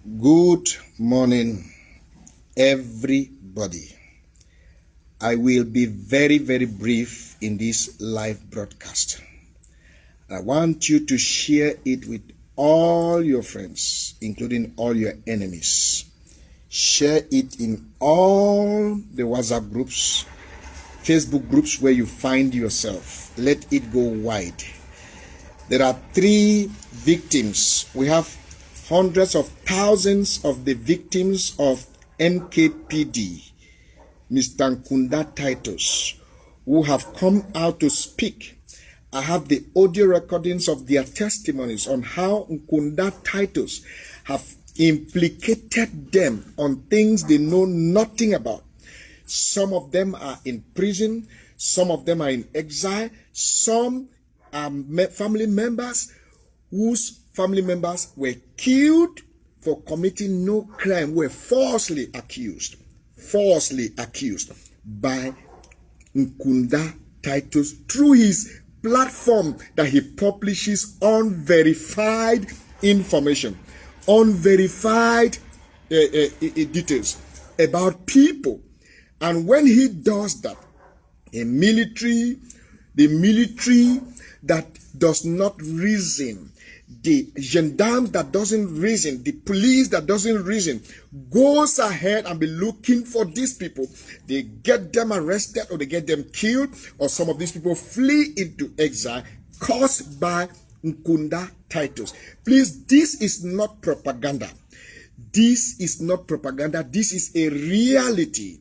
Good morning, everybody. I will be very, very brief in this live broadcast. I want you to share it with all your friends, including all your enemies. Share it in all the WhatsApp groups, Facebook groups where you find yourself. Let it go wide. There are 3 victims. We have hundreds of thousands of the victims of MKPD, Mr. Nkunda Titus, who have come out to speak. I have the audio recordings of their testimonies on how Nkunda Titus have implicated them on things they know nothing about. Some of them are in prison, some of them are in exile, some are family members whose family members were killed for committing no crime, were falsely accused by Nkunda Titus through his platform that he publishes unverified information, unverified details about people. And when he does that, the military that does not reason, the gendarmes that doesn't reason, the police that doesn't reason, goes ahead and be looking for these people. They get them arrested or they get them killed, or some of these people flee into exile caused by Nkunda Titus. Please, this is not propaganda. This is not propaganda. This is a reality.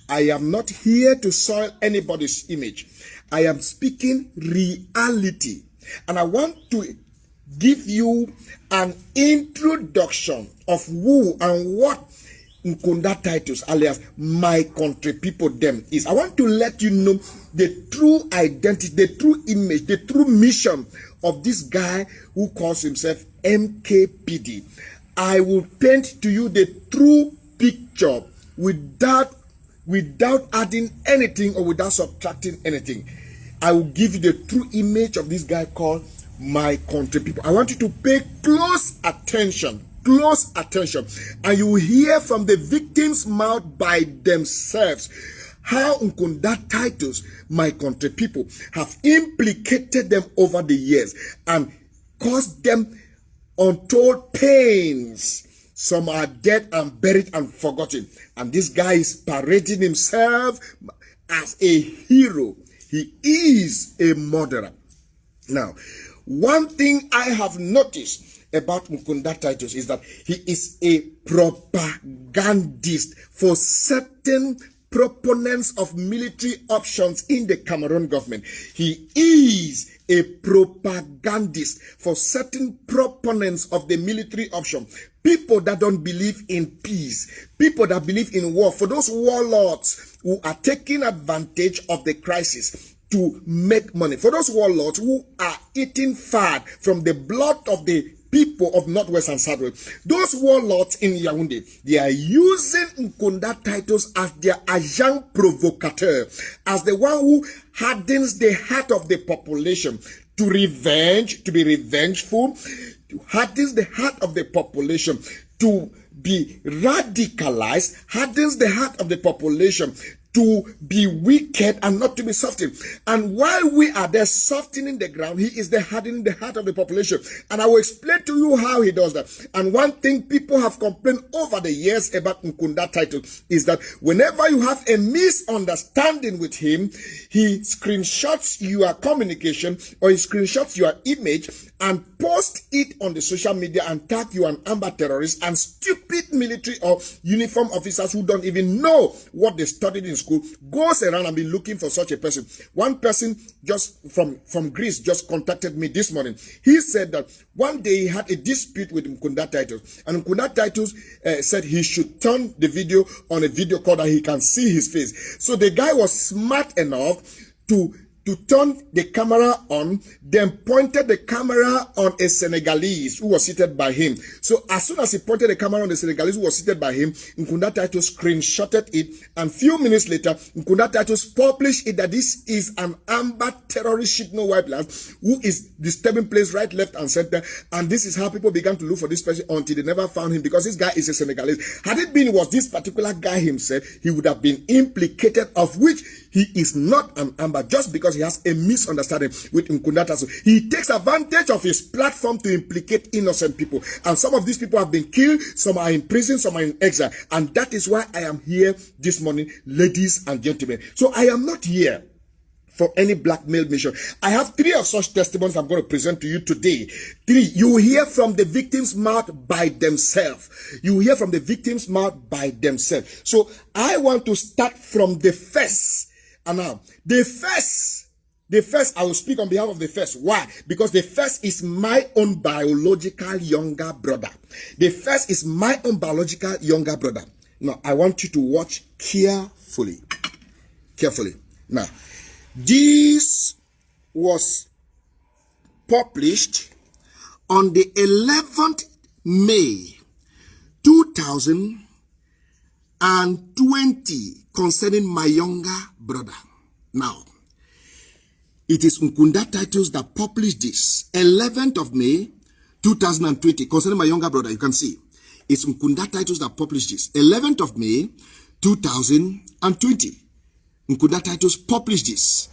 I am not here to soil anybody's image. I am speaking reality. And I want to give you an introduction of who and what Nkunda Titus, alias my country people, them is. I want to let you know the true identity, the true image, the true mission of this guy who calls himself MKPD. I will paint to you the true picture without adding anything or without subtracting anything. I will give you the true image of this guy called my country people. I want you to pay close attention, and you will hear from the victims' mouth by themselves how Nkunda Titus, my country people, have implicated them over the years and caused them untold pains. Some are dead and buried and forgotten, and this guy is parading himself as a hero. He is a murderer. Now, one thing I have noticed about Nkunda Titus is that he is a propagandist for certain proponents of military options in the Cameroon government. He is a propagandist for certain proponents of the military option. People that don't believe in peace, people that believe in war, for those warlords who are taking advantage of the crisis to make money, for those warlords who are eating fat from the blood of the people of Northwest and Southwest, those warlords in Yaoundé, they are using Nkunda Titus as their agent provocateur, as the one who hardens the heart of the population to revenge, to be revengeful, to hardens the heart of the population to be radicalized, hardens the heart of the population to be wicked and not to be softened. And while we are there softening the ground, he is there hardening the heart of the population. And I will explain to you how he does that. And one thing people have complained over the years about Nkunda Titus is that whenever you have a misunderstanding with him, he screenshots your communication or he screenshots your image and post it on the social media and tag you an amber terrorist, and stupid military or uniform officers who don't even know what they studied in school goes around and be looking for such a person. One person just from Greece just contacted me this morning. He said that one day he had a dispute with Nkunda Titus, and Nkunda Titus said he should turn the video on a video call that he can see his face. So the guy was smart enough to to turn the camera on, then pointed the camera on a Senegalese who was seated by him. So as soon as he pointed the camera on the Senegalese who was seated by him, Nkunda Titus screenshotted it, and few minutes later, Nkunda Titus published it that this is an amber terrorist shit no white land who is disturbing place right, left, and center, and this is how people began to look for this person until they never found him, because this guy is a Senegalese. Had it been was this particular guy himself, he would have been implicated, of which he is not an amber, just because he has a misunderstanding with Nkunda Titus. He takes advantage of his platform to implicate innocent people. And some of these people have been killed, some are in prison, some are in exile. And that is why I am here this morning, ladies and gentlemen. So I am not here for any blackmail mission. I have 3 of such testimonies I'm going to present to you today. 3, you will hear from the victim's mouth by themselves. You will hear from the victim's mouth by themselves. So I want to start from the first. And now, the first, I will speak on behalf of the first. Why? Because the first is my own biological younger brother. The first is my own biological younger brother. Now, I want you to watch carefully. Carefully. Now, this was published on the 11th May 2020 concerning my younger brother. Now, it is Nkunda Titus that published this 11th of May 2020 concerning my younger brother. You can see it's Nkunda Titus that published this 11th of May 2020. Nkunda Titus published this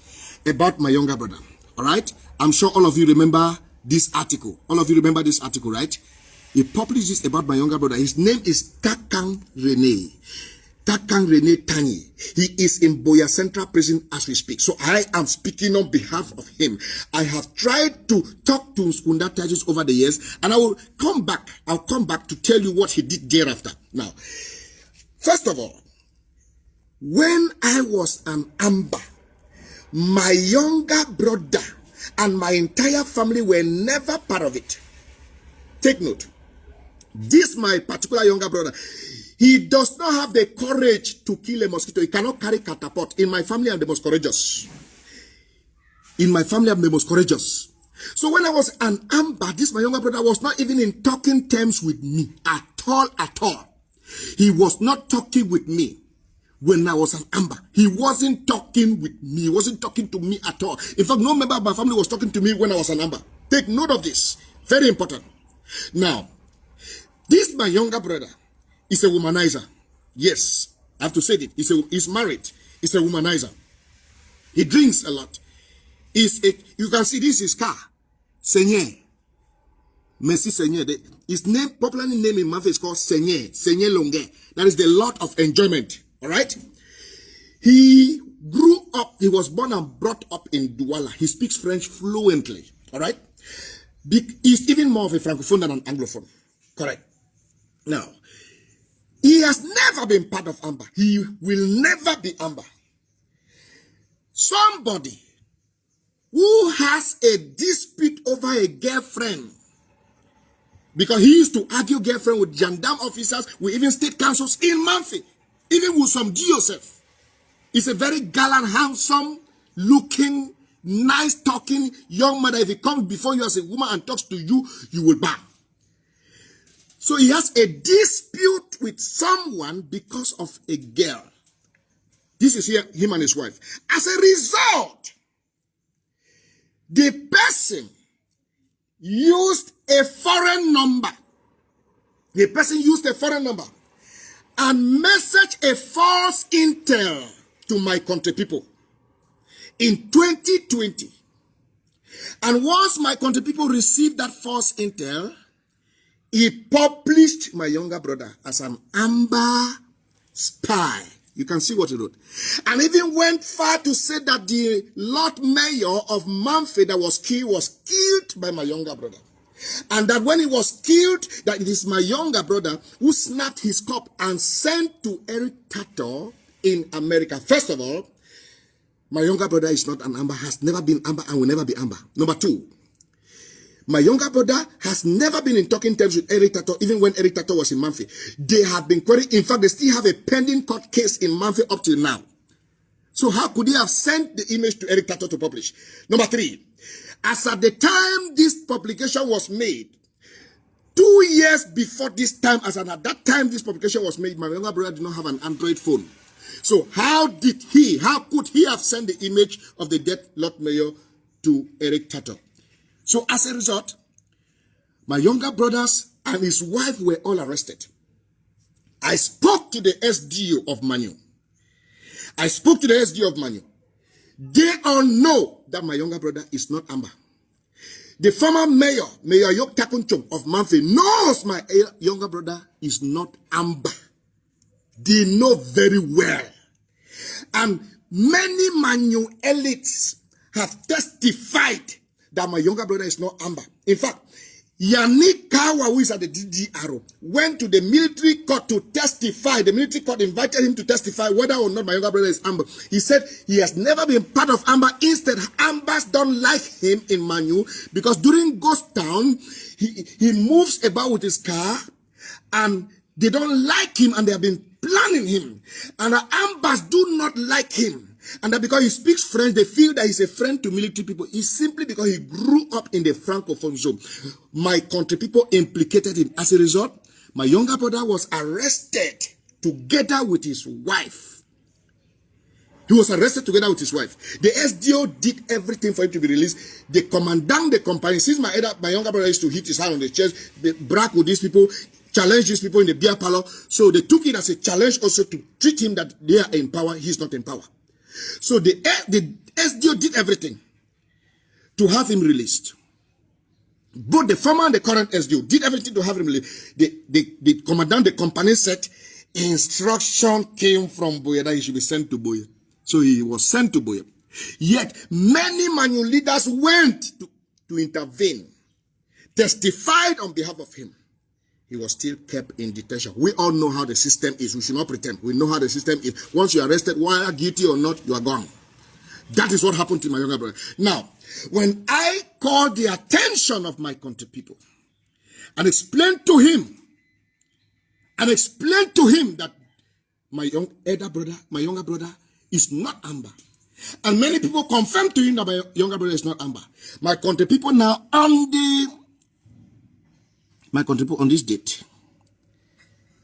about my younger brother. All right, I'm sure all of you remember this article. All of you remember this article, right? He published this about my younger brother. His name is Takang Rene Tanyi. He is in Boya Central Prison as we speak. So I am speaking on behalf of him. I have tried to talk to Nkunda Titus over the years, and I will come back. I'll come back to tell you what he did thereafter. Now, first of all, when I was an amber, my younger brother and my entire family were never part of it. Take note. This my particular younger brother, he does not have the courage to kill a mosquito. He cannot carry catapult. In my family, I'm the most courageous. In my family, I'm the most courageous. So when I was an amber, this my younger brother was not even in talking terms with me at all, at all. He was not talking with me when I was an amber. He wasn't talking with me. He wasn't talking to me at all. In fact, no member of my family was talking to me when I was an amber. Take note of this. Very important. Now, this my younger brother is a womanizer. Yes, I have to say it. He's married. He's a womanizer. He drinks a lot. You can see this is his car. Senye. Messi Senye. His name, popularly named in Mafia, is called Senye. Senye Longue. That is the Lord of enjoyment. All right. He grew up. He was born and brought up in Douala. He speaks French fluently. All right. He's even more of a francophone than an anglophone. Correct. Now, he has never been part of Amber. He will never be Amber. Somebody who has a dispute over a girlfriend, because he used to argue girlfriend with gendarme officers, with even state councils in Manfi, even with some Joseph. He's a very gallant, handsome looking, nice talking young man. If he comes before you as a woman and talks to you, you will bow. So he has a dispute with someone because of a girl. This is here, him and his wife. As a result, the person used a foreign number. The person used a foreign number and messaged a false intel to my country people in 2020. And once my country people received that false intel, he published my younger brother as an amber spy. You can see what he wrote. And even went far to say that the Lord Mayor of Manfred that was killed by my younger brother. And that when he was killed, that it is my younger brother who snapped his cup and sent to Eric Tato in America. First of all, my younger brother is not an amber, has never been amber, and will never be amber. Number 2, my younger brother has never been in talking terms with Eric Tato, even when Eric Tato was in Manfi. They have been querying. In fact, they still have a pending court case in Manfi up till now. So how could he have sent the image to Eric Tato to publish? Number 3, as at the time this publication was made, 2 years before this time, as at that time this publication was made, my younger brother did not have an Android phone. So how could he have sent the image of the dead Lord Mayor to Eric Tato? So as a result, my younger brothers and his wife were all arrested. I spoke to the SDO of Manu. They all know that my younger brother is not Amber. The former mayor, Mayor Yok Takunchom of Manfi, knows my younger brother is not Amber. They know very well. And many Manu elites have testified that my younger brother is not Amber. In fact, Yannick Kawa, who is at the DDRO, went to the military court to testify. The military court invited him to testify whether or not my younger brother is Amber. He said he has never been part of Amber. Instead, Ambers don't like him in Manu because during Ghost Town, he moves about with his car and they don't like him and they have been planning him. And the Ambers do not like him. And that because he speaks French, they feel that he's a friend to military people. It's simply because he grew up in the Francophone zone. My country people implicated him. As a result, my younger brother was arrested together with his wife. He was arrested together with his wife. The SDO did everything for him to be released. The commandant, the company, since my younger brother used to hit his hand on the chest, they brag with these people, challenge these people in the beer parlor. So they took it as a challenge also to treat him that they are in power, he's not in power. So the SDO did everything to have him released. Both the former and the current SDO did everything to have him released. The commandant, the company said, instruction came from Boye that he should be sent to Boye. So he was sent to Boye. Yet many Manu leaders went to intervene, testified on behalf of him. He was still kept in detention. We all know how the system is. We should not pretend. We know how the system is. Once you're arrested, whether guilty or not, you are gone. That is what happened to my younger brother. Now, when I called the attention of my country people and explained to him that my younger brother is not Amber, and many people confirmed to him that my younger brother is not Amber, my country people now on this date,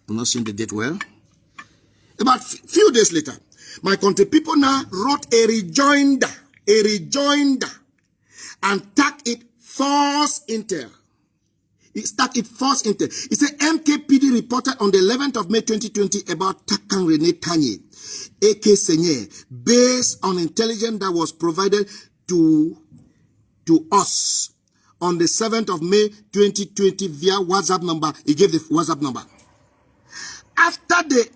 I'm not seeing the date well. About few days later, my country people now wrote a rejoinder, and tagged it false intel. It said MKPD reported on the 11th of May 2020 about Takan Rene Tanye, A.K. Senye, based on intelligence that was provided to us on the 7th of May 2020 via WhatsApp number. He gave the WhatsApp number. After the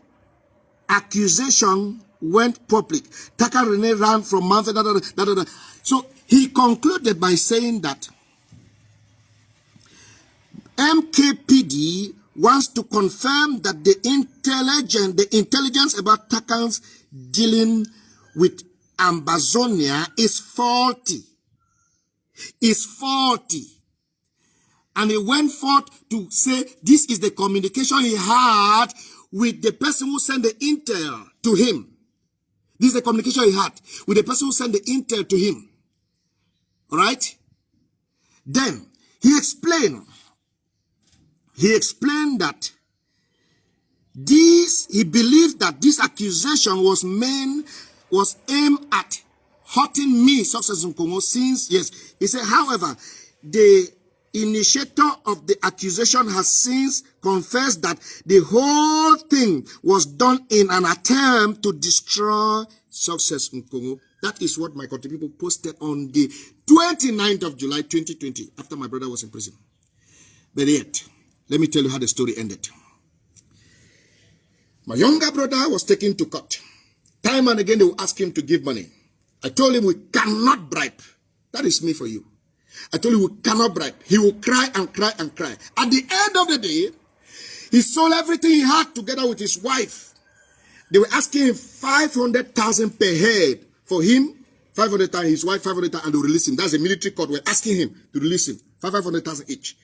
accusation went public, Taka Rene ran from month. So he concluded by saying that MKPD wants to confirm that the intelligence about Takan's dealing with Ambazonia is faulty. And he went forth to say this is the communication he had with the person who sent the intel to him. This is the communication he had with the person who sent the intel to him. All right? Then he explained that he believed that this accusation was aimed at hurting me, Success Nkongho, since, yes. He said, however, the initiator of the accusation has since confessed that the whole thing was done in an attempt to destroy Success Nkongho. That is what my country people posted on the 29th of July 2020, after my brother was in prison. But yet, let me tell you how the story ended. My younger brother was taken to court. Time and again, they will ask him to give money. I told him we cannot bribe. That is me for you. I told him we cannot bribe. He will cry and cry and cry. At the end of the day, he sold everything he had together with his wife. They were asking him 500,000 per head. For him, 500,000, his wife 500,000, and to release him. That's the military court. We're asking him to release him. 500,000 each.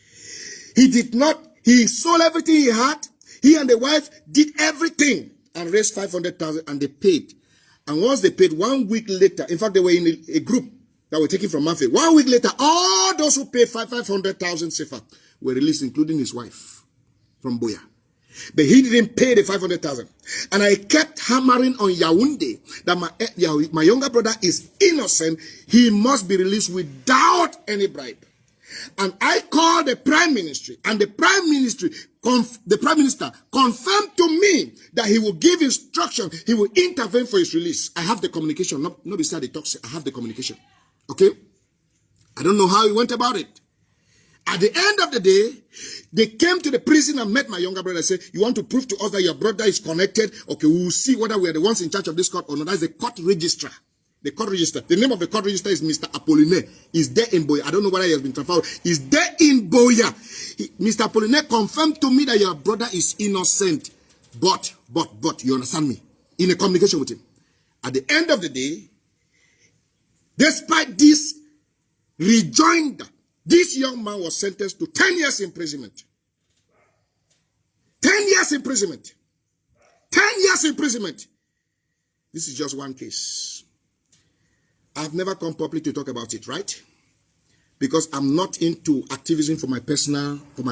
He did not. He sold everything he had. He and the wife did everything and raised 500,000 and they paid. And once they paid, 1 week later, in fact, they were in a group that were taken from Manfred. 1 week later, all those who paid 500,000 CFA were released, including his wife from Boya. But he didn't pay the 500,000. And I kept hammering on Yaoundé that my younger brother is innocent. He must be released without any bribe. And I called the Prime Ministry, and the Prime Minister confirmed to me that he will give instruction, he will intervene for his release. I have the communication, not beside the talk. I have the communication. Okay? I don't know how he went about it. At the end of the day, they came to the prison and met my younger brother and said, you want to prove to us that your brother is connected? Okay, we will see whether we are the ones in charge of this court or not. That's the court registrar. The court register. The name of the court register is Mr. Apollinaire. He's there in Boya. I don't know whether he has been transferred. He's there in Boya. Mr. Apollinaire confirmed to me that your brother is innocent. But, you understand me? In a communication with him. At the end of the day, despite this rejoinder, this young man was sentenced to 10 years imprisonment. 10 years imprisonment. 10 years imprisonment. This is just one case. I've never come public to talk about it, right? Because I'm not into activism for my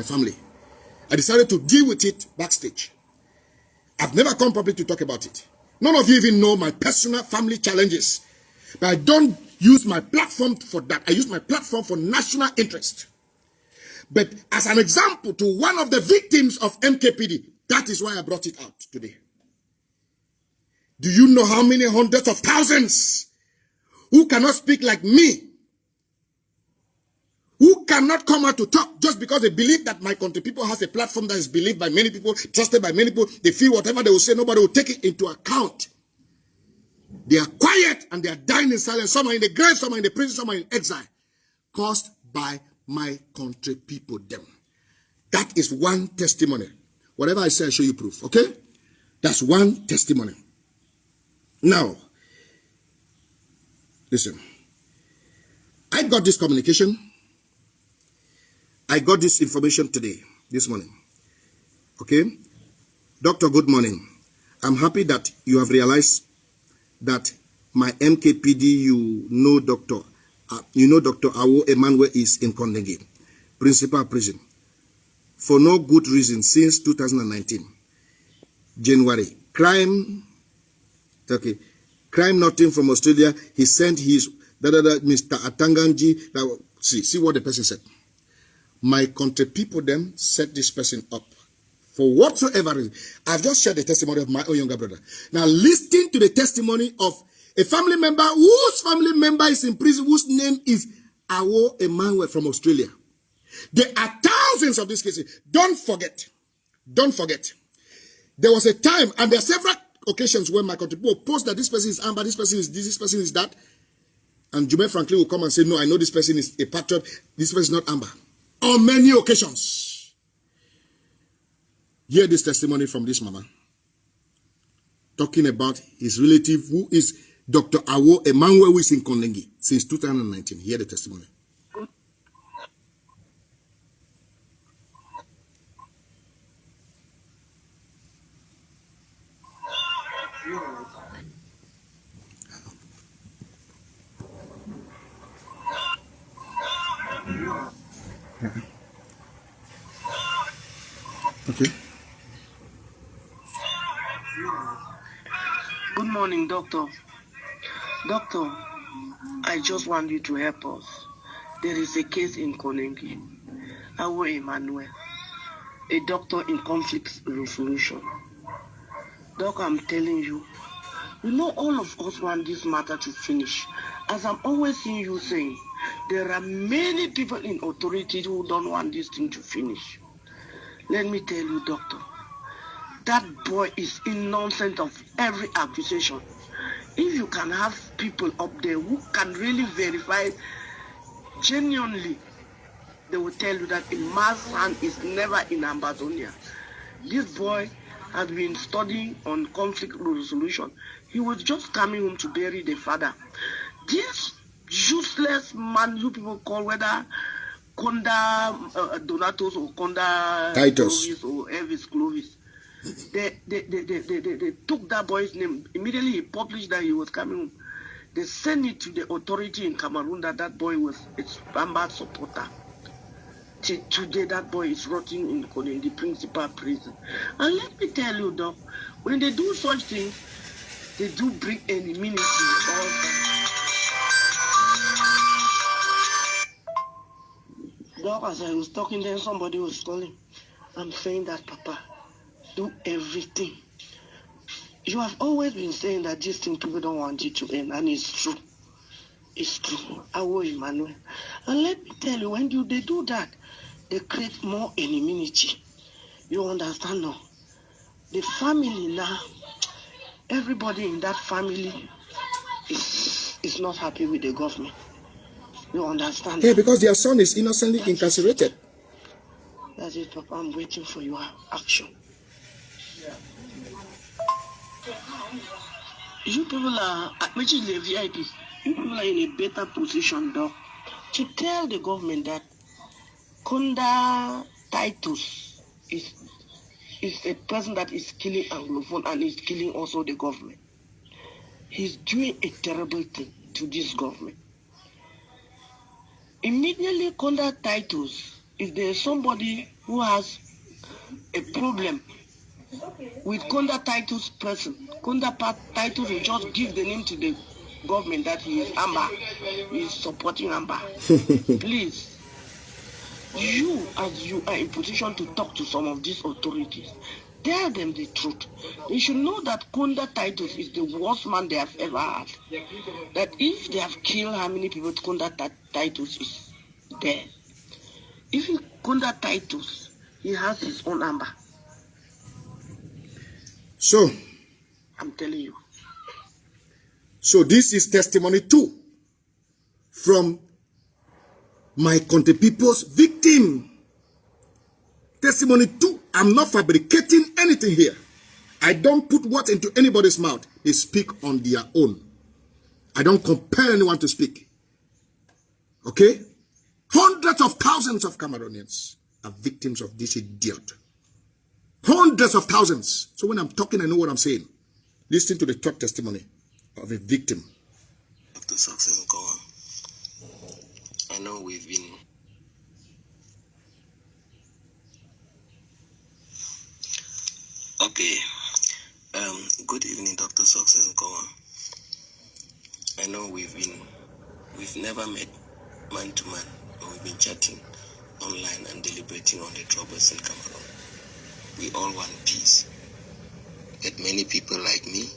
family. I decided to deal with it backstage. I've never come public to talk about it. None of you even know my personal family challenges. But I don't use my platform for that. I use my platform for national interest. But as an example to one of the victims of MKPD, that is why I brought it out today. Do you know how many hundreds of thousands who cannot speak like me, who cannot come out to talk just because they believe that my country people has a platform that is believed by many people, trusted by many people? They feel whatever they will say, nobody will take it into account. They are quiet and they are dying in silence. Some are in the grave, some are in the prison, some are in exile. Caused by my country people, them. That is one testimony. Whatever I say, I show you proof, okay? That's one testimony. Now, listen. I got this communication. I got this information today, this morning. Okay? Doctor, good morning. I'm happy that you have realized that my MKPD, you know Dr. Awo Emmanuel is in Nkongho, principal prison, for no good reason since 2019, January. Crime nothing from Australia. He sent his Mr. Atanganji. See what the person said. My country people them set this person up for whatsoever reason. I've just shared the testimony of my own younger brother. Now listen to the testimony of a family member whose family member is in prison, whose name is Awo Emmanuel from Australia. There are thousands of these cases. Don't forget. There was a time, and there are several occasions where my country people post that this person is Amber, this person is this person is that. And Jume Franklin will come and say, no, I know this person is a patriot, this person is not Amber. On many occasions. Hear this testimony from this mama. Talking about his relative who is Dr. Awo Emmanuel, who is in Nkongho since 2019. Hear the testimony. Okay. Good morning, doctor. Doctor, I just want you to help us. There is a case in Nkongho. Awo Emmanuel, a doctor in conflict resolution. Doc, I'm telling you, you know all of us want this matter to finish. As I'm always seeing you saying, there are many people in authority who don't want this thing to finish. Let me tell you, doctor, that boy is innocent of every accusation. If you can have people up there who can really verify genuinely, they will tell you that a man's hand is never in Ambazonia. This boy has been studying on conflict resolution. He was just coming home to bury the father. This useless man you people call whether Nkunda Donatos or Nkunda Titus Clovis or Elvis Clovis. They took that boy's name. Immediately he published that he was coming home. They sent it to the authority in Cameroon that boy was a Bamba supporter. Today that boy is rotting in the principal prison. And let me tell you, Doc, when they do such things, they do bring enmity also. Doc, as I was talking, then somebody was calling. I'm saying that, Papa, do everything. You have always been saying that this thing people don't want it to end, and it's true. It's true. I will, Emmanuel. And let me tell you, when they do that, they create more enmity. You understand now? The family now, everybody in that family is not happy with the government. You understand? Yeah, because their son is innocently incarcerated. That's it, Papa. I'm waiting for your action. You people are, which is the VIP, you people are in a better position, though, to tell the government that Nkunda Titus is a person that is killing Anglophone and is killing also the government. He's doing a terrible thing to this government. Immediately, Nkunda Titus, if there's somebody who has a problem with Nkunda Titus person, Nkunda Titus will just give the name to the government that he is Amber. He is supporting Amber. Please, you, as you are in position to talk to some of these authorities, tell them the truth. They should know that Nkunda Titus is the worst man they have ever had. That if they have killed how many people, Nkunda Titus is there. If Nkunda Titus, he has his own Amber. So, I'm telling you. So this is testimony 2 from my country people's victim. Testimony 2. I'm not fabricating anything here. I don't put words into anybody's mouth. They speak on their own. I don't compel anyone to speak. Okay? Hundreds of thousands of Cameroonians are victims of this idiot. Hundreds of thousands. So when I'm talking, I know what I'm saying. Listen to the third testimony of a victim. Dr. Success Nkongho. I know we've been okay. Good evening, Dr. Success Nkongho. I know we've never met man to man, but we've been chatting online and deliberating on the troubles in Cameroon. We all want peace. But many people like me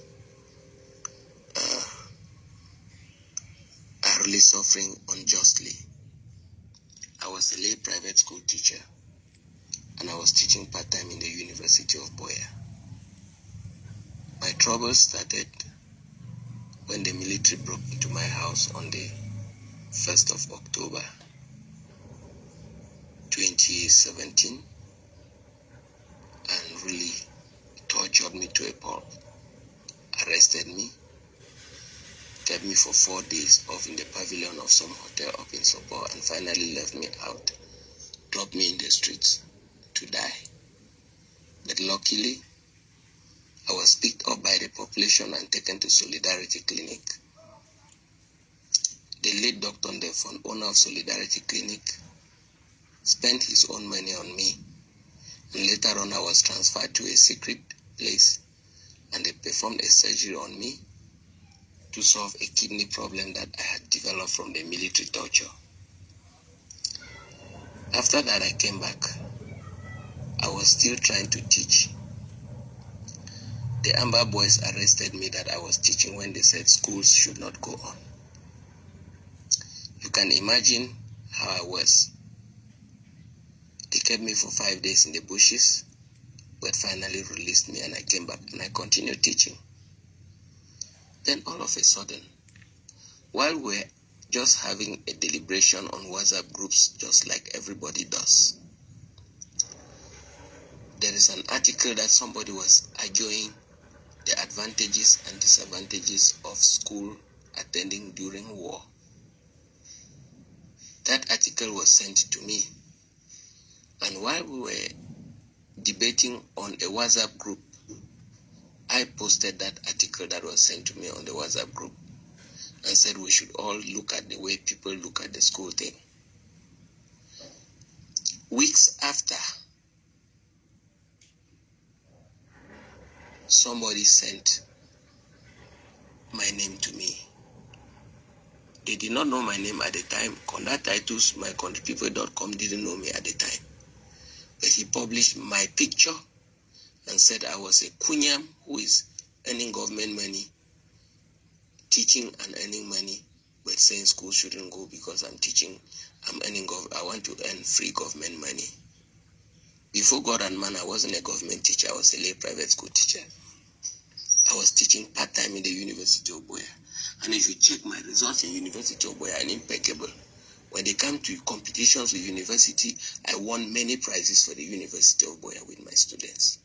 are really suffering unjustly. I was a lay private school teacher, and I was teaching part-time in the University of Boya. My troubles started when the military broke into my house on the 1st of October 2017 and really tortured me to a pulp, arrested me, kept me for 4 days off in the pavilion of some hotel up in Sopo, and finally left me out, dropped me in the streets to die. But luckily, I was picked up by the population and taken to Solidarity Clinic. The late Dr. Ndefon, owner of Solidarity Clinic, spent his own money on me, and later on I was transferred to a secret place, and they performed a surgery on me to solve a kidney problem that I had developed from the military torture. After that, I came back. I was still trying to teach. The Amber boys arrested me that I was teaching when they said schools should not go on. You can imagine how I was. They kept me for 5 days in the bushes, but finally released me, and I came back and I continued teaching. Then all of a sudden, while we're just having a deliberation on WhatsApp groups, just like everybody does, there is an article that somebody was arguing the advantages and disadvantages of school attending during war. That article was sent to me, and while we were debating on a WhatsApp group. I posted that article that was sent to me on the WhatsApp group and said we should all look at the way people look at the school thing. Weeks after, somebody sent my name to me. They did not know my name at the time. Nkunda Titus, mycountrypeople.com didn't know me at the time. But he published my picture and said I was a kunyam who is earning government money, teaching and earning money, but saying school shouldn't go because I'm teaching, I want to earn free government money. Before God and man, I wasn't a government teacher, I was a lay private school teacher. I was teaching part-time in the University of Boya. And if you check my results in University of Boya, I'm impeccable. When they come to competitions with university, I won many prizes for the University of Boya with my students.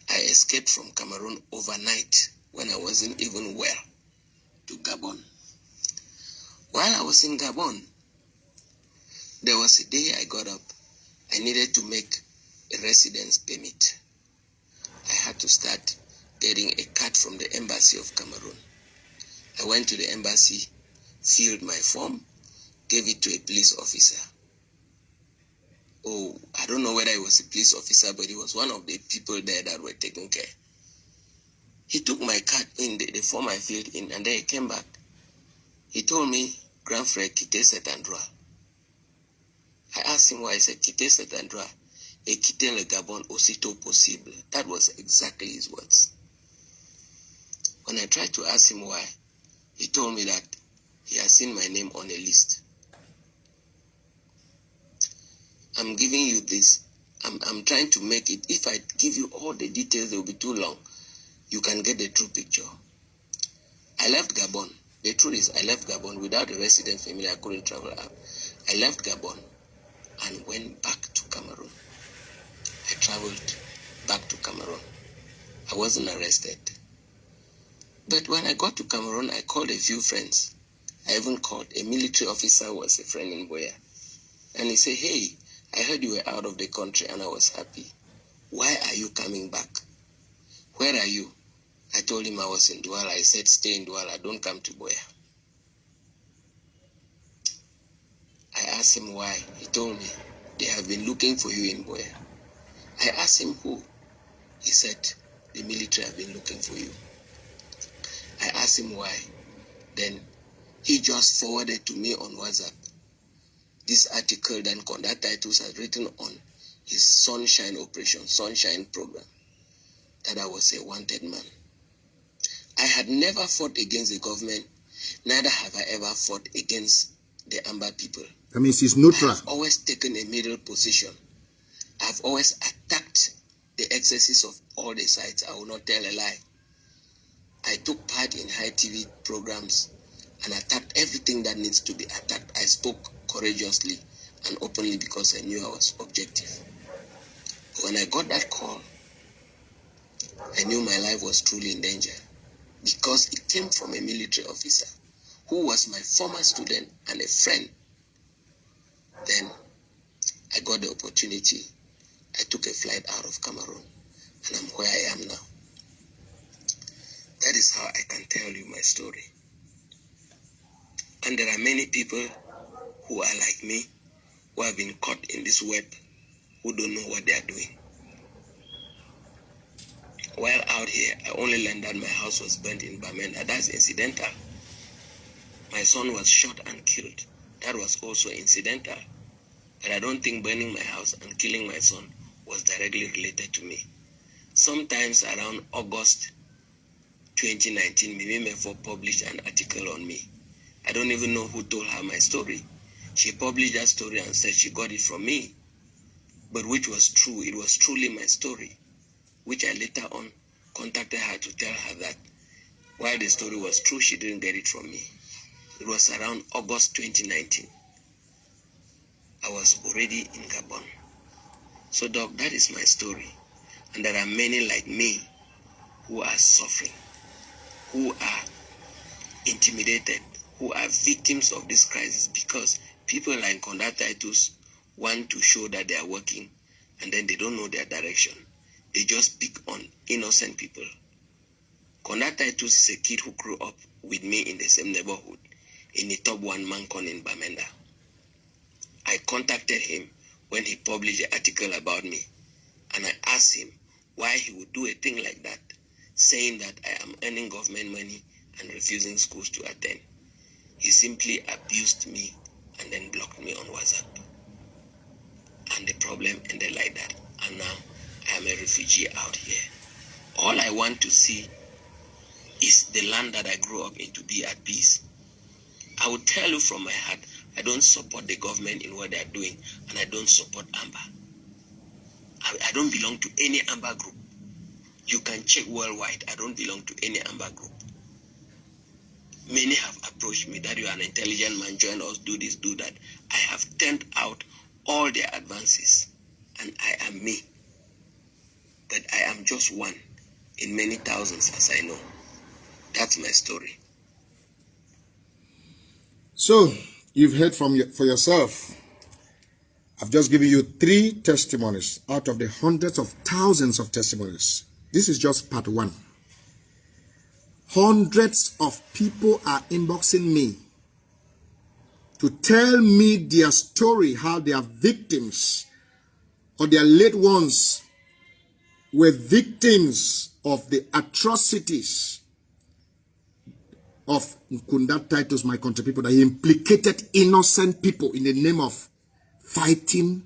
I escaped from Cameroon overnight when I wasn't even well to Gabon. While I was in Gabon, there was a day I got up. I needed to make a residence permit. I had to start getting a card from the embassy of Cameroon. I went to the embassy, filled my form, gave it to a police officer. Oh, I don't know whether he was a police officer, but he was one of the people there that were taking care. He took my card in the form I filled in, and then he came back. He told me, Grand Frère, quittez cet endroit. I asked him why. He said, quittez cet endroit et quittez le Gabon aussitôt possible. That was exactly his words. When I tried to ask him why, he told me that he has seen my name on a list. I'm giving you this. I'm trying to make it. If I give you all the details, it will be too long. You can get the true picture. I left Gabon. The truth is, I left Gabon without a resident family. I couldn't travel out. I left Gabon and went back to Cameroon. I traveled back to Cameroon. I wasn't arrested. But when I got to Cameroon, I called a few friends. I even called a military officer who was a friend in Boya. And he said, hey, I heard you were out of the country and I was happy. Why are you coming back? Where are you? I told him I was in Douala. I said, stay in Douala, don't come to Boya. I asked him why. He told me, they have been looking for you in Boya. I asked him who. He said, the military have been looking for you. I asked him why. Then he just forwarded to me on WhatsApp this article that Nkunda Titus has written on his Sunshine Operation, Sunshine Program, that I was a wanted man. I had never fought against the government, neither have I ever fought against the Amba people. That means he's neutral. I've always taken a middle position. I've always attacked the excesses of all the sides. I will not tell a lie. I took part in high TV programs and attacked everything that needs to be attacked. I spoke courageously and openly because I knew I was objective. But when I got that call, I knew my life was truly in danger because it came from a military officer who was my former student and a friend. Then I got the opportunity. I took a flight out of Cameroon and I'm where I am now. That is how I can tell you my story. And there are many people who are like me, who have been caught in this web, who don't know what they are doing. While out here, I only learned that my house was burnt in Bamenda. That's incidental. My son was shot and killed. That was also incidental. But I don't think burning my house and killing my son was directly related to me. Sometimes around August 2019, Mimi Mefo published an article on me. I don't even know who told her my story. She published that story and said she got it from me. But which was true, it was truly my story, which I later on contacted her to tell her that while the story was true, she didn't get it from me. It was around August 2019. I was already in Gabon. So, Doc, that is my story. And there are many like me who are suffering, who are intimidated, who are victims of this crisis because people like Nkunda Titus want to show that they are working and then they don't know their direction. They just pick on innocent people. Nkunda Titus is a kid who grew up with me in the same neighborhood in the top one Mancon in Bamenda. I contacted him when he published an article about me, and I asked him why he would do a thing like that, saying that I am earning government money and refusing schools to attend. He simply abused me and then blocked me on WhatsApp. And the problem ended like that. And now I am a refugee out here. All I want to see is the land that I grew up in to be at peace. I will tell you from my heart, I don't support the government in what they are doing, and I don't support Amber. I don't belong to any Amber group. You can check worldwide. I don't belong to any Amber group. Many have approached me that you are an intelligent man, join us, do this, do that. I have turned out all their advances, and I am me. But I am just one in many thousands, as I know. That's my story. So, you've heard for yourself. I've just given you 3 testimonies out of the hundreds of thousands of testimonies. This is just part 1. Hundreds of people are inboxing me to tell me their story, how their victims or their late ones were victims of the atrocities of Nkunda Titus, my country people, that he implicated innocent people in the name of fighting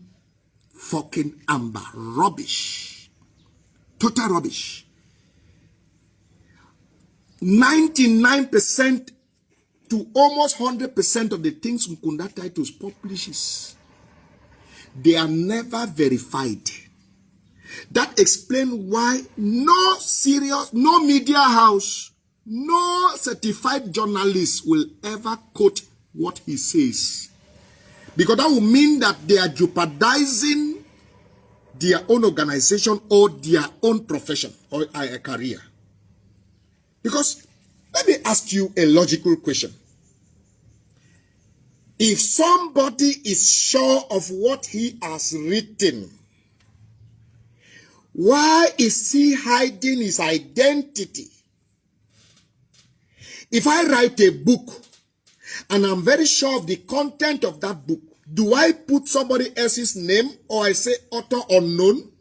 fucking Amber. Rubbish. Total rubbish. 99% to almost 100% of the things Nkunda Titus publishes, they are never verified. That explains why no media house, no certified journalist will ever quote what he says. Because that will mean that they are jeopardizing their own organization or their own profession or a career. Because let me ask you a logical question. If somebody is sure of what he has written, why is he hiding his identity? If I write a book and I'm very sure of the content of that book, do I put somebody else's name or I say author unknown?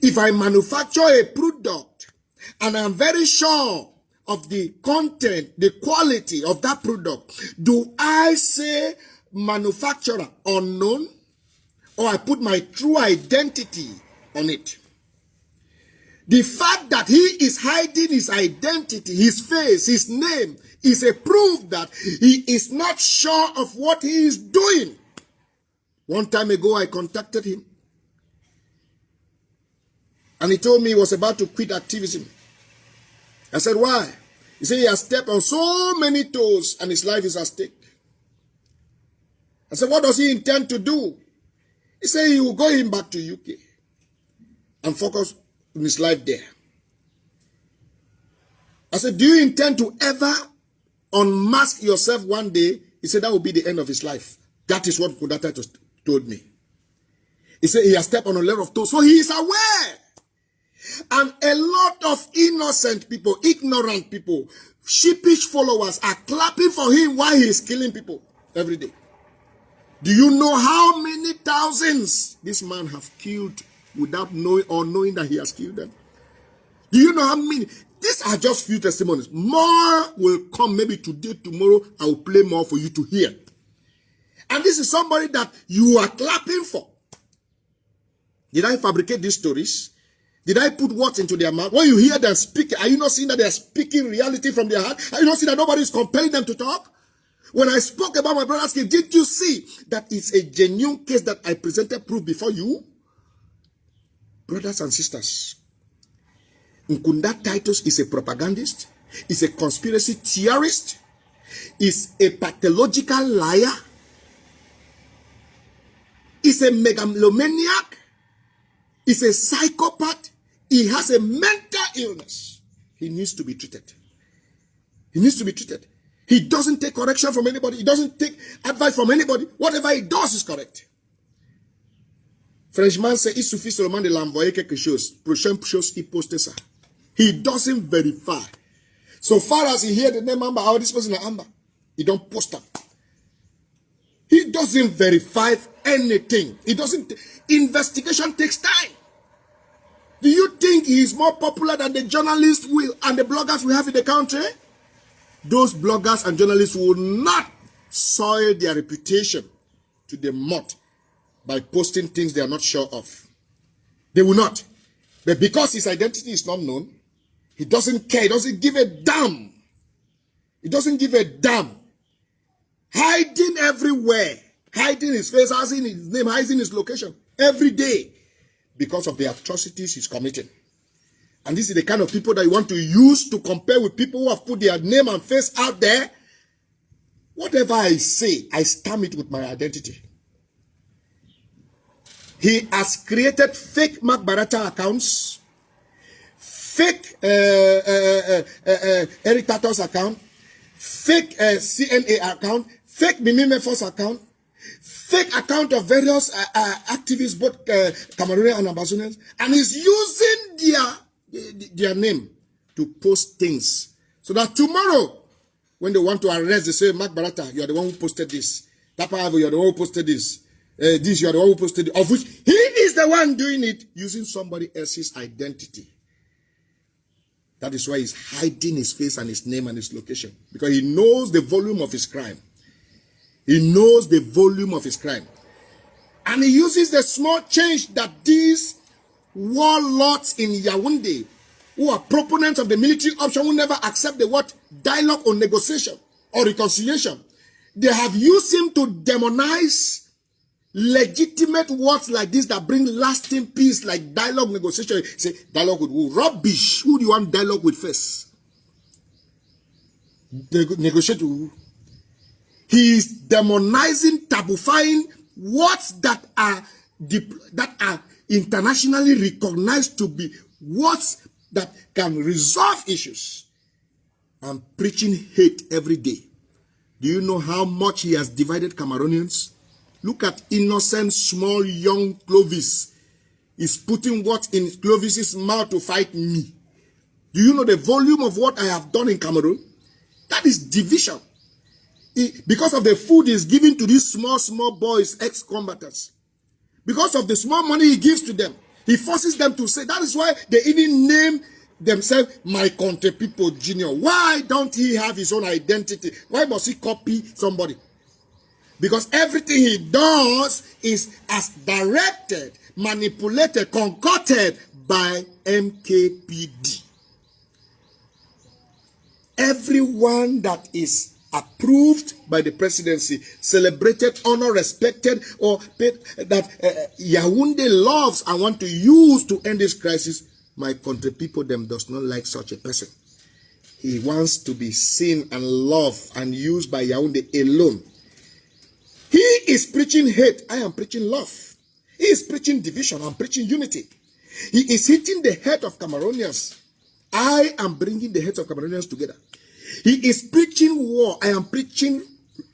If I manufacture a product and I'm very sure of the content, the quality of that product, do I say manufacturer unknown or I put my true identity on it? The fact that he is hiding his identity, his face, his name, is a proof that he is not sure of what he is doing. One time ago, I contacted him, and he told me he was about to quit activism. I said, why? He said he has stepped on so many toes, and his life is at stake. I said, what does he intend to do? He said he will go back to UK and focus on his life there. I said, do you intend to ever unmask yourself one day? He said that will be the end of his life. That is what Nkunda Titus told me. He said he has stepped on a lot of toes. So he is aware. And a lot of innocent people, ignorant people, sheepish followers are clapping for him while he is killing people every day. Do you know how many thousands this man have killed without knowing or knowing that he has killed them? Do you know how many? These are just few testimonies. More will come maybe today, tomorrow. I will play more for you to hear. And this is somebody that you are clapping for. Did I fabricate these stories? Did I put words into their mouth? When you hear them speaking, are you not seeing that they are speaking reality from their heart? Are you not seeing that nobody is compelling them to talk? When I spoke about my brother's case, did you see that it's a genuine case that I presented proof before you? Brothers and sisters, Nkunda Titus is a propagandist, is a conspiracy theorist, is a pathological liar, is a megalomaniac, is a psychopath. He has a mental illness. He needs to be treated. He needs to be treated. He doesn't take correction from anybody. He doesn't take advice from anybody. Whatever he does is correct. Frenchman say, il suffit seulement de l'envoyer quelque chose. Prochaine chose, il poste ça. He doesn't verify. So far as he hear the name Amber, how this person is Amber, he don't post up. He doesn't verify anything. He doesn't. Investigation takes time. Do you think he is more popular than the journalists and the bloggers we have in the country? Those bloggers and journalists will not soil their reputation to the mud by posting things they are not sure of. They will not. But because his identity is not known, he doesn't care. He doesn't give a damn. He doesn't give a damn. Hiding everywhere. Hiding his face, hiding his name, hiding his location. Every day. Because of the atrocities he's committing. And this is the kind of people that you want to use to compare with people who have put their name and face out there. Whatever I say, I stamp it with my identity. He has created fake Mark Barata accounts, fake Eric Titus account, fake CNA account, fake Mimi Mefos account, fake account of various activists, both Cameroonian and Ambazonians, and he's using their name to post things. So that tomorrow, when they want to arrest, they say, Mark Barata, you are the one who posted this. Tapa, you are the one who posted this. This, you are the one who posted it. Of which he is the one doing it using somebody else's identity. That is why he's hiding his face and his name and his location. Because he knows the volume of his crime. He knows the volume of his crime. And he uses the small change that these warlords in Yaoundé, who are proponents of the military option, who never accept the word dialogue or negotiation or reconciliation, they have used him to demonize legitimate words like this that bring lasting peace, like dialogue, negotiation. Say, dialogue with who? Rubbish. Who do you want dialogue with first? Negotiate with who? He is demonizing, tabooifying words that are internationally recognized to be words that can resolve issues, and preaching hate every day. Do you know how much he has divided Cameroonians? Look at innocent, small, young Clovis. He's putting what in Clovis's mouth to fight me. Do you know the volume of what I have done in Cameroon? That is division. Because of the food he's giving to these small boys, ex-combatants. Because of the small money he gives to them. He forces them to say, that is why they even name themselves My Country People Junior. Why don't he have his own identity? Why must he copy somebody? Because everything he does is as directed, manipulated, concocted by MKPD. Everyone that is approved by the presidency, celebrated, honored, respected, or that Yaoundé loves and want to use to end this crisis, My Country People them does not like such a person. He wants to be seen and loved and used by Yaoundé alone. He is preaching hate. I am preaching love. He is preaching division. I'm preaching unity. He is hitting the head of Cameroonians. I am bringing the heads of Cameroonians together. He is preaching war. I am preaching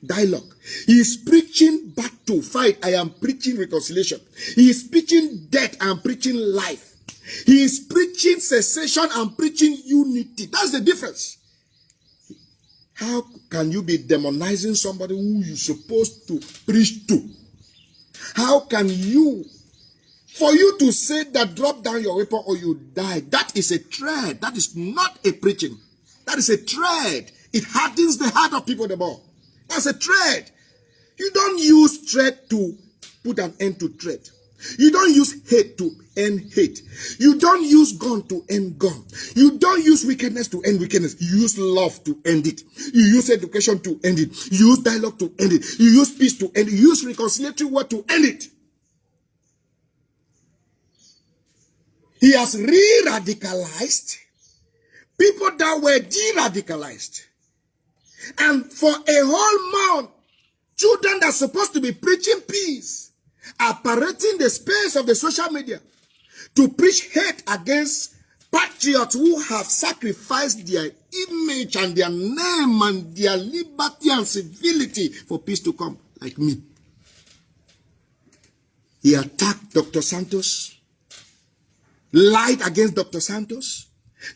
dialogue. He is preaching battle, fight. I am preaching reconciliation. He is preaching death. I am preaching life. He is preaching cessation. I am preaching unity. That's the difference. How can you be demonizing somebody who you're supposed to preach to? How can you, for you to say that drop down your weapon or you die, that is a threat. That is not a preaching. That is a threat. It hardens the heart of people the more. That's a threat. You don't use threat to put an end to threat. You don't use hate to end hate. You don't use gun to end gun. You don't use wickedness to end wickedness. You use love to end it. You use education to end it. You use dialogue to end it. You use peace to end it. You use reconciliatory word to end it. He has re-radicalized people that were de-radicalized. And for a whole month, children that are supposed to be preaching peace are parading the space of the social media to preach hate against patriots who have sacrificed their image and their name and their liberty and civility for peace to come, like me. He attacked Dr. Santos, lied against Dr. Santos,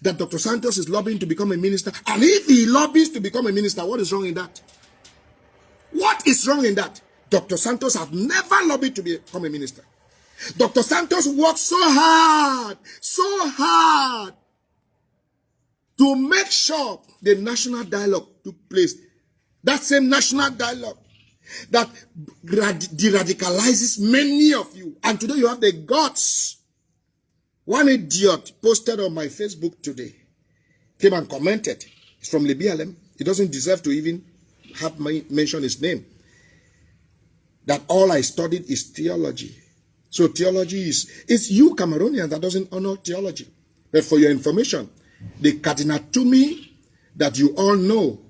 that Dr. Santos is lobbying to become a minister. And if he lobbies to become a minister, what is wrong in that? What is wrong in that? Dr. Santos have never lobbied to become a minister. Dr. Santos worked so hard to make sure the national dialogue took place. That same national dialogue that de-radicalizes many of you. And today you have the guts. One idiot posted on my Facebook today, came and commented. It's from Libialem. He doesn't deserve to even have me mention his name. That all I studied is theology. So theology is you Cameroonians that doesn't honor theology. But for your information, the Cardinal Tumi that you all know,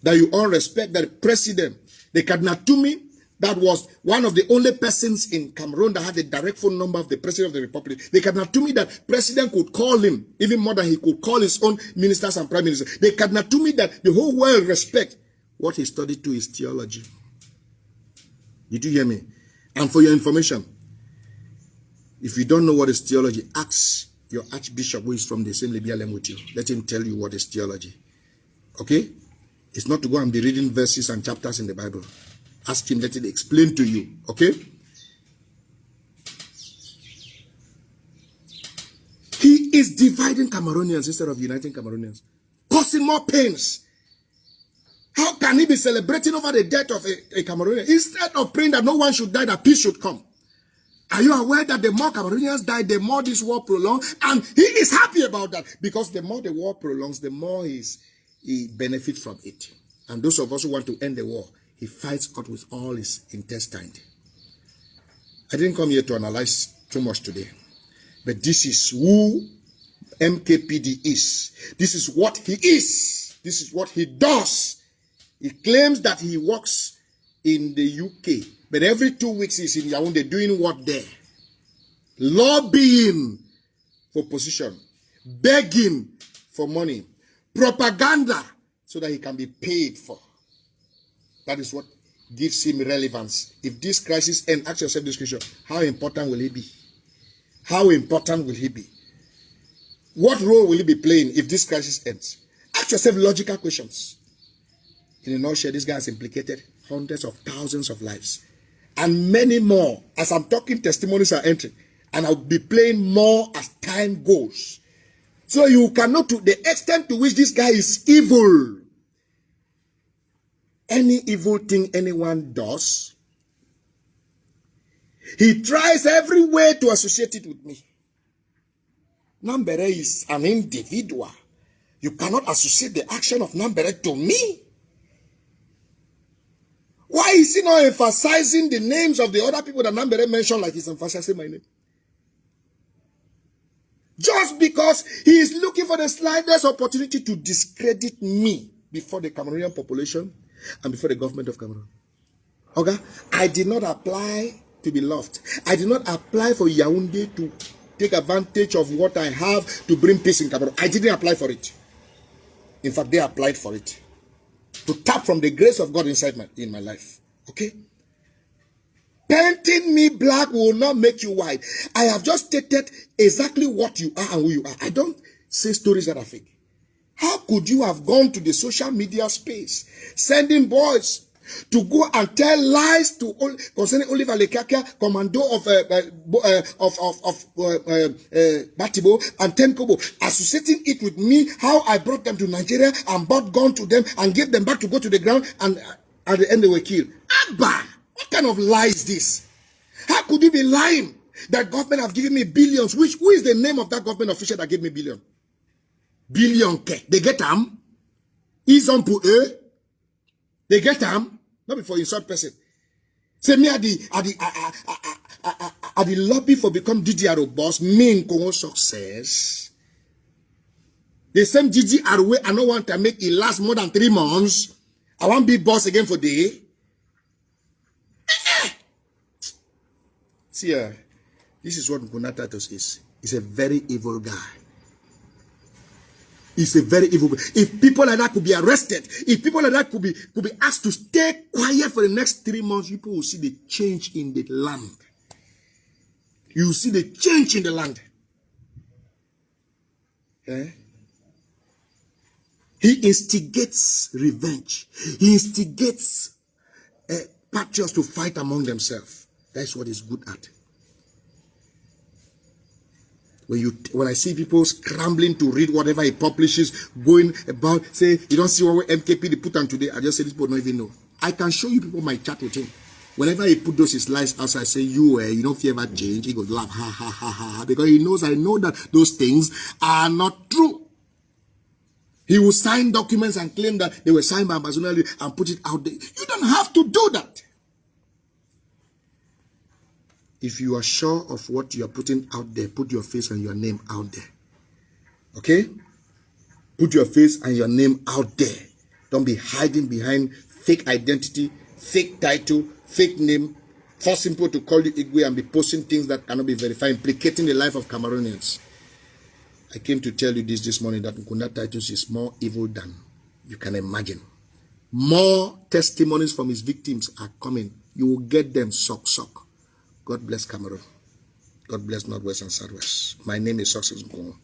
that you all respect, that the president, the Cardinal Tumi, that was one of the only persons in Cameroon that had a direct phone number of the president of the republic. The Cardinal Tumi that president could call him, even more than he could call his own ministers and prime ministers. The Cardinal Tumi that the whole world respect. What he studied to is theology. Did you hear me? And for your information, if you don't know what is theology, ask your archbishop who is from the same Libialem with you. Let him tell you what is theology. Okay? It's not to go and be reading verses and chapters in the Bible. Ask him, let him explain to you. Okay? He is dividing Cameroonians instead of uniting Cameroonians, causing more pains. How can he be celebrating over the death of a Cameroonian instead of praying that no one should die, that peace should come? Are you aware that the more Cameroonians die, the more this war prolongs? And he is happy about that, because the more the war prolongs, the more he benefits from it. And those of us who want to end the war, he fights out with all his intestine. I didn't come here to analyze too much today, but this is who MKPD is. This is what he is. This is what he does. He claims that he works in the UK, but every 2 weeks he's in Yaoundé doing what there? Lobbying for position, begging for money, propaganda, so that he can be paid for. That is what gives him relevance. If this crisis ends, ask yourself this question: how important will he be? How important will he be? What role will he be playing if this crisis ends? Ask yourself logical questions. In a nutshell, this guy has implicated hundreds of thousands of lives and many more. As I'm talking, testimonies are entering, and I'll be playing more as time goes. So you cannot, to the extent to which this guy is evil. Any evil thing anyone does, he tries every way to associate it with me. Nambere is an individual. You cannot associate the action of Nambere to me. Why is he not emphasizing the names of the other people that Nambere mentioned like he's emphasizing my name? Just because he is looking for the slightest opportunity to discredit me before the Cameroonian population and before the government of Cameroon. Okay? I did not apply to be loved. I did not apply for Yaoundé to take advantage of what I have to bring peace in Cameroon. I didn't apply for it. In fact, they applied for it. To tap from the grace of God inside in my life. Okay? Painting me black will not make you white. I have just stated exactly what you are and who you are. I don't say stories that are fake. How could you have gone to the social media space, sending boys to go and tell lies to concerning Oliver Lekakia, commando of Batibo and Tenkobo, associating it with me, how I brought them to Nigeria and bought gun to them and gave them back to go to the ground, and at the end they were killed. Abba! What kind of lie is this? How could you be lying that government have given me billions? Who is the name of that government official that gave me billion? Billion K. They get them. Ils ont pour eux. They get them. Not before insult person. Say me at the lobby for become DDRO boss. Me Nkongho Success. The same DDRO I don't want to make it last more than 3 months. I want to be boss again for day. See, this is what Nkunda Titus is. He's a very evil guy. He's a very evil guy. If people like that could be arrested, if people like that could be asked to stay quiet for the next 3 months, people will see the change in the land. You see the change in the land. He instigates revenge. He instigates patriots to fight among themselves. That's what he's good at. When I see people scrambling to read whatever he publishes, going about, say, you don't see what MKPD put on today, I just say, this people don't even know. I can show you people my chat with him. Whenever he put his lies outside, I say, you don't fear about change. He goes, laugh, ha, ha, ha, ha, because he knows, I know that those things are not true. He will sign documents and claim that they were signed by personally and put it out there. You don't have to do that. If you are sure of what you are putting out there, put your face and your name out there. Okay? Put your face and your name out there. Don't be hiding behind fake identity, fake title, fake name, forcing people to call you Igwe and be posting things that cannot be verified, implicating the life of Cameroonians. I came to tell you this morning that Nkunda Titus is more evil than you can imagine. More testimonies from his victims are coming. You will get them suck. God bless Cameroon. God bless Northwest and Southwest. My name is Success Nkongho.